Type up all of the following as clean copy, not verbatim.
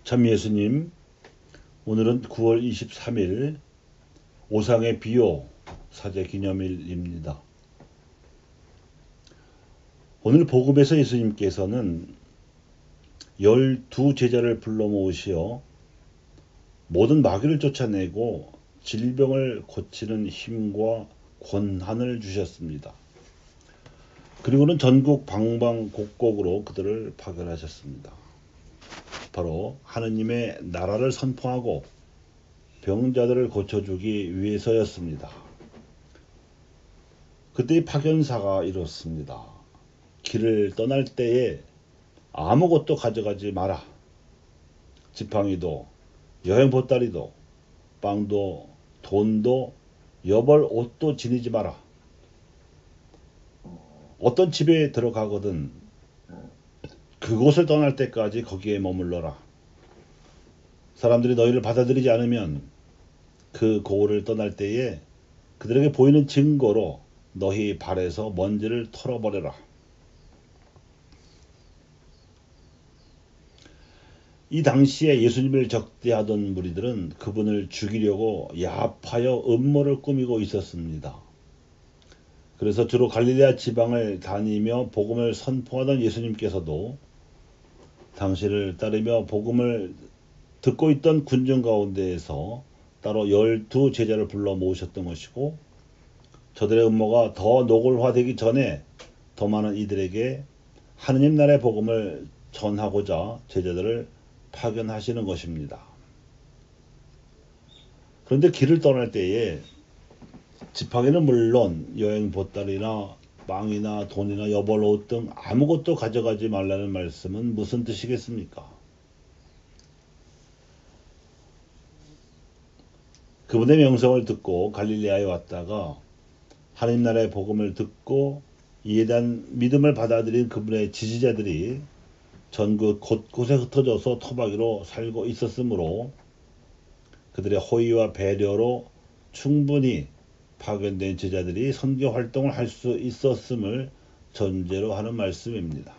참 예수님, 오늘은 9월 23일 오상의 비요 사제 기념일입니다. 오늘 복음에서 예수님께서는 12제자를 불러 모으시어 모든 마귀를 쫓아내고 질병을 고치는 힘과 권한을 주셨습니다. 그리고는 전국 방방곡곡으로 그들을 파견하셨습니다. 바로 하느님의 나라를 선포하고 병자들을 고쳐주기 위해서였습니다. 그때의 파견사가 이렇습니다. 길을 떠날 때에 아무것도 가져가지 마라. 지팡이도 여행 보따리도 빵도 돈도 여벌 옷도 지니지 마라. 어떤 집에 들어가거든 그곳을 떠날 때까지 거기에 머물러라. 사람들이 너희를 받아들이지 않으면 그 고을을 떠날 때에 그들에게 보이는 증거로 너희 발에서 먼지를 털어버려라. 이 당시에 예수님을 적대하던 무리들은 그분을 죽이려고 야합하여 음모를 꾸미고 있었습니다. 그래서 주로 갈릴레아 지방을 다니며 복음을 선포하던 예수님께서도 당시를 따르며 복음을 듣고 있던 군중 가운데에서 따로 12제자를 불러 모으셨던 것이고, 저들의 음모가 더 노골화되기 전에 더 많은 이들에게 하느님 나라의 복음을 전하고자 제자들을 파견하시는 것입니다. 그런데 길을 떠날 때에 지팡이는 물론 여행 보따리나 빵이나 돈이나 여벌 옷 등 아무것도 가져가지 말라는 말씀은 무슨 뜻이겠습니까? 그분의 명성을 듣고 갈릴레아에 왔다가 하느님 나라의 복음을 듣고 이에 대한 믿음을 받아들인 그분의 지지자들이 전국 곳곳에 흩어져서 토박이로 살고 있었으므로 그들의 호의와 배려로 충분히 파견된 제자들이 선교 활동을 할 수 있었음을 전제로 하는 말씀입니다.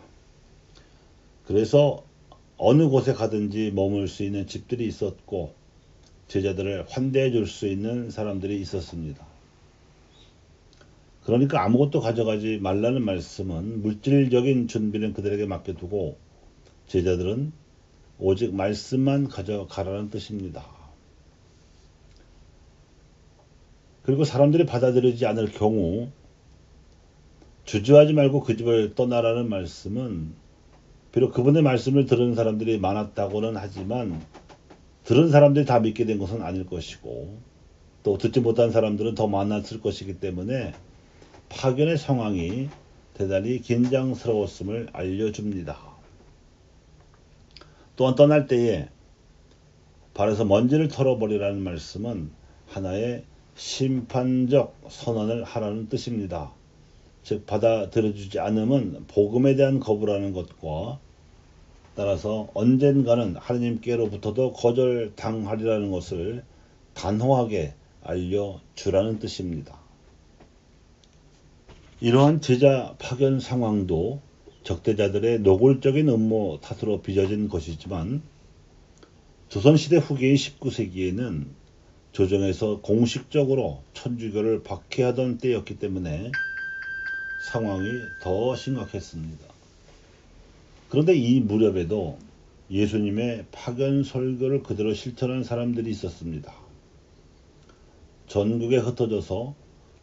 그래서 어느 곳에 가든지 머물 수 있는 집들이 있었고 제자들을 환대해 줄 수 있는 사람들이 있었습니다. 그러니까 아무것도 가져가지 말라는 말씀은 물질적인 준비는 그들에게 맡겨두고 제자들은 오직 말씀만 가져가라는 뜻입니다. 그리고 사람들이 받아들이지 않을 경우 주저하지 말고 그 집을 떠나라는 말씀은 비록 그분의 말씀을 들은 사람들이 많았다고는 하지만 들은 사람들이 다 믿게 된 것은 아닐 것이고 또 듣지 못한 사람들은 더 많았을 것이기 때문에 파견의 상황이 대단히 긴장스러웠음을 알려줍니다. 또한 떠날 때에 발에서 먼지를 털어버리라는 말씀은 하나의 심판적 선언을 하라는 뜻입니다. 즉 받아들여주지 않음은 복음에 대한 거부라는 것과 따라서 언젠가는 하느님께로부터도 거절당하리라는 것을 단호하게 알려주라는 뜻입니다. 이러한 제자 파견 상황도 적대자들의 노골적인 음모 탓으로 빚어진 것이지만 조선시대 후기인 19세기에는 조정에서 공식적으로 천주교를 박해하던 때였기 때문에 상황이 더 심각했습니다. 그런데 이 무렵에도 예수님의 파견 설교를 그대로 실천한 사람들이 있었습니다. 전국에 흩어져서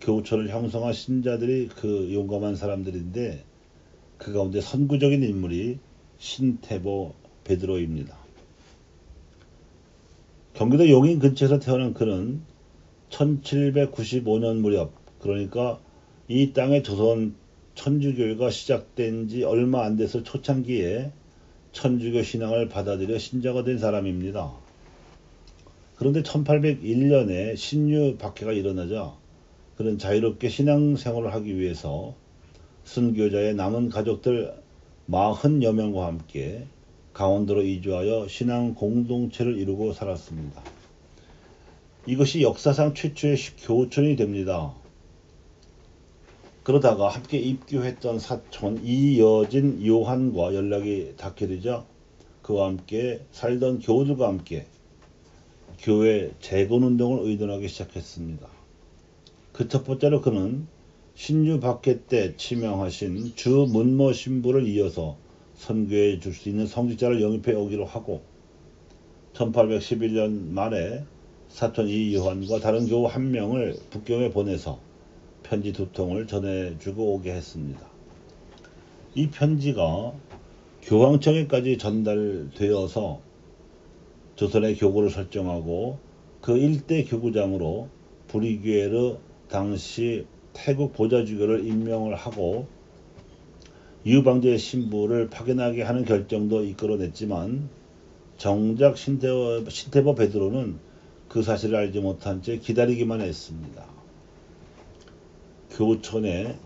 교우처를 형성한 신자들이 그 용감한 사람들인데 그 가운데 선구적인 인물이 신태보 베드로입니다. 경기도 용인 근처에서 태어난 그는 1795년 무렵, 그러니까 이 땅의 조선 천주교회가 시작된 지 얼마 안 돼서 초창기에 천주교 신앙을 받아들여 신자가 된 사람입니다. 그런데 1801년에 신유 박해가 일어나자 그는 자유롭게 신앙생활을 하기 위해서 순교자의 남은 가족들 40여 명과 함께 강원도로 이주하여 신앙 공동체를 이루고 살았습니다. 이것이 역사상 최초의 교촌이 됩니다. 그러다가 함께 입교했던 사촌 이여진 요한과 연락이 닿게 되자 그와 함께 살던 교우들과 함께 교회 재건운동을 의논하기 시작했습니다. 그 첫 번째로 그는 신주 박해 때 치명하신 주문모 신부를 이어서 선교해 줄 수 있는 성직자를 영입해 오기로 하고 1811년 말에 사촌 이요한과 다른 교우 한 명을 북경에 보내서 편지 2통을 전해주고 오게 했습니다. 이 편지가 교황청에까지 전달되어서 조선의 교구를 설정하고 그 일대 교구장으로 브리규에르 당시 태국 보좌주교를 임명을 하고 유방제 신부를 파견하게 하는 결정도 이끌어냈지만 정작 신태버 베드로는 그 사실을 알지 못한 채 기다리기만 했습니다. 교촌에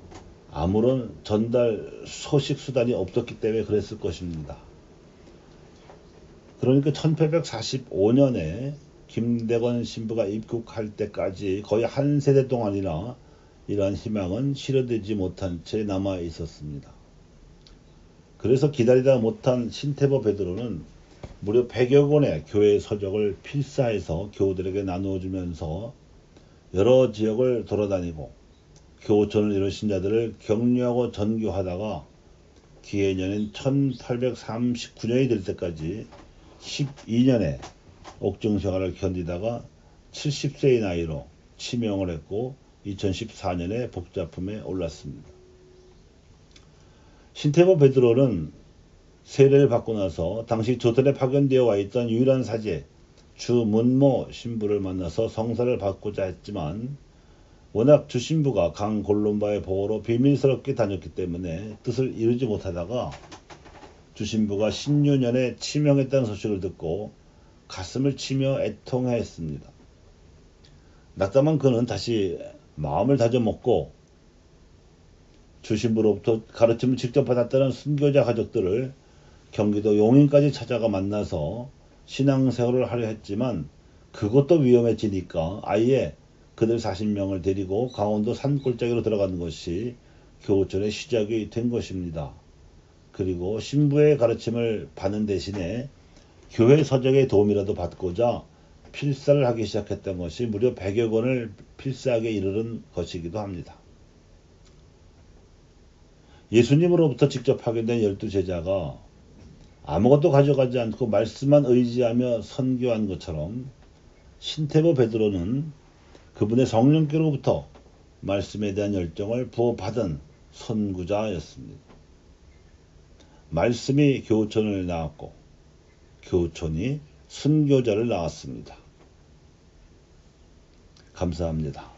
아무런 전달 소식 수단이 없었기 때문에 그랬을 것입니다. 그러니까 1845년에 김대건 신부가 입국할 때까지 거의 한 세대 동안이나 이러한 희망은 실현되지 못한 채 남아 있었습니다. 그래서 기다리다 못한 신태버 베드로는 무려 100여 권의 교회 서적을 필사해서 교우들에게 나누어주면서 여러 지역을 돌아다니고 교촌을 이룬 신자들을 격려하고 전교하다가 기해년인 1839년이 될 때까지 12년의 옥중생활을 견디다가 70세의 나이로 치명을 했고 2014년에 복자품에 올랐습니다. 신태버 베드로는 세례를 받고 나서 당시 조선에 파견되어 와 있던 유일한 사제 주문모 신부를 만나서 성사를 받고자 했지만 워낙 주신부가 강 골롬바의 보호로 비밀스럽게 다녔기 때문에 뜻을 이루지 못하다가 주신부가 신유년에 치명했다는 소식을 듣고 가슴을 치며 애통했습니다. 낙담한 그는 다시 마음을 다져먹고 주신부로부터 가르침을 직접 받았다는 순교자 가족들을 경기도 용인까지 찾아가 만나서 신앙생활을 하려 했지만 그것도 위험해지니까 아예 그들 40명을 데리고 강원도 산골짜기로 들어가는 것이 교촌의 시작이 된 것입니다. 그리고 신부의 가르침을 받는 대신에 교회 서적의 도움이라도 받고자 필사를 하기 시작했던 것이 무려 100여 권을 필사하게 이르는 것이기도 합니다. 예수님으로부터 직접 파견된 12제자가 아무것도 가져가지 않고 말씀만 의지하며 선교한 것처럼 신태버 베드로는 그분의 성령께로부터 말씀에 대한 열정을 부어받은 선구자였습니다. 말씀이 교촌을 낳았고 교촌이 순교자를 낳았습니다. 감사합니다.